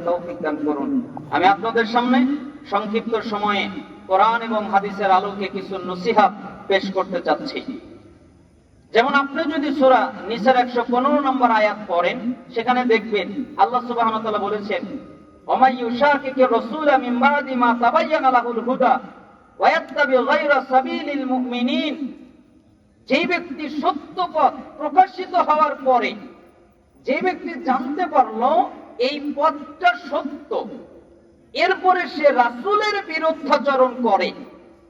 তৌফিক দান করুন। আমি আপনাদের সামনে সংক্ষিপ্ত সময়ে কোরআন এবং হাদিসের আলোকে কিছু নসিহত পেশ করতে চাচ্ছি। যেমন আপনি যদি সূরা নিসার 115 নম্বর আয়াত পড়েন, সেখানে দেখবেন আল্লাহ সুবহানাহু ওয়া তাআলা বলেছেন, ওয়া ইউশাকিকির রাসূলা মিন বাদি মা তাবায়্যানা লাহুল হুদা ওয়া ইয়াত্তাবি গায়রা সাবিলিল মুমিনিন। যে ব্যক্তি সত্য পথ প্রকাশিত হওয়ার পরে যে ব্যক্তি জানতে পারলো এই পথটা সত্য, এরপরে সে রাসূলের বিরুদ্ধাচরণ করে,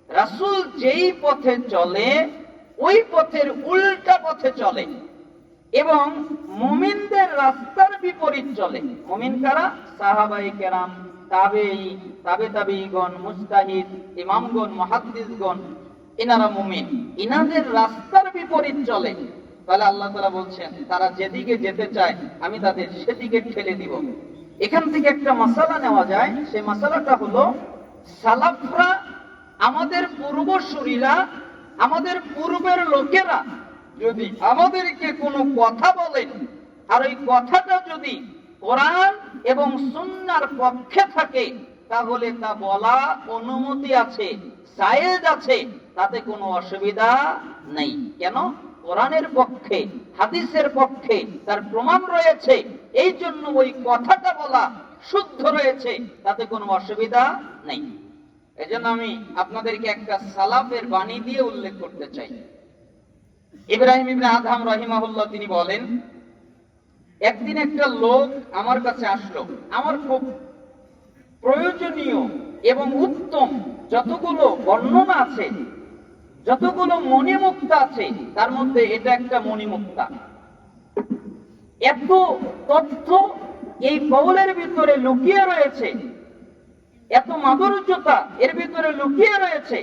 রাসূল যেই পথে চলে ওই পথের উল্টা পথে চলে এবং মুমিনদের রাস্তার বিপরীত চলে। মুমিন কারা? সাহাবায়ে কেরাম, তাবেঈগণ, মুজতাহিদ, ইমামগণ, মুহাদ্দিসগণ, এনারা মুমিন। ইনাদের রাস্তার বিপরীত চলে, তাহলে আল্লাহ তাআলা বলছেন তারা যেদিকে যেতে চায় আমি তাদের সেদিকে ঠেলে দিব। এখান থেকে একটা মাসালা নেওয়া যায়। সেই মাসালাটা হলো, সালাফরা, আমাদের পূর্বসূরীরা, আমাদের পূর্বের লোকেরা যদি আমাদেরকে কোনো কথা বলেন আর ওই কথাটা যদি কোরআন এবং সুন্নাহর পক্ষে থাকে, তাহলে তা বলা অনুমতি আছে, জায়েজ আছে, তাতে কোনো অসুবিধা নেই। কেন? কোরআনের পক্ষে, হাদিসের পক্ষে তার প্রমাণ রয়েছে, এই জন্য ওই কথাটা বলা শুদ্ধ রয়েছে, তাতে কোনো অসুবিধা নেই। এজন্য আমি আপনাদেরকে একটা সালাফের বাণী দিয়ে উল্লেখ করতে চাই। ইব্রাহিম ইবনে আদহাম রাহিমাহুল্লাহ তিনি বলেন, একদিন একটা লোক আমার কাছে আসলো, আমার খুব প্রয়োজনীয় এবং উত্তম যতগুলো বর্ণনা আছে, যতগুলো মণিমুক্তা আছে, তার মধ্যে এটা একটা মণিমুক্তা। এত তথ্য এই কওলের ভিতরে লুকিয়ে রয়েছে, এত মাধুর্যতা এর ভিতরে লুকিয়ে রয়েছে।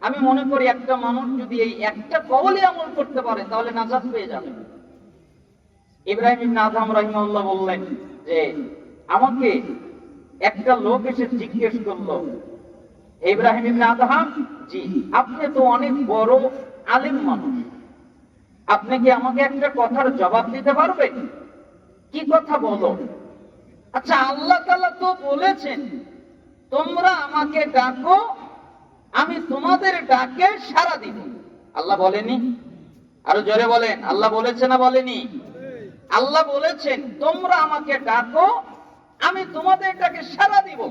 আমি মনে করি একটা মানুষ যদি এই একটা কওলে আমল করতে পারে তাহলে নাজাত পেয়ে যাবে। ইব্রাহিম ইবনে আদহাম রাহিমাহুল্লাহ বললেন যে, আমাকে একটা লোক এসে জিজ্ঞেস করলো, ইব্রাহিম ইবনে আদহাম, জি, আপনি তো অনেক বড় আলেম মানুষ, আপনি কি আমাকে একটা কথার জবাব দিতে পারবেন? কি কথা বলো? আচ্ছা, আল্লাহ তাআলা তো বলেছেন তোমরা আমাকে ডাকো, আমি তোমাদের ডাকে সাড়া দিব। আল্লাহ বলেনি? আরো জোরে বলেন, আল্লাহ বলেছে না বলেনি? আল্লাহ বলেছেন তোমরা আমাকে ডাকো, আমি তোমাদের ডাকে সাড়া দিব।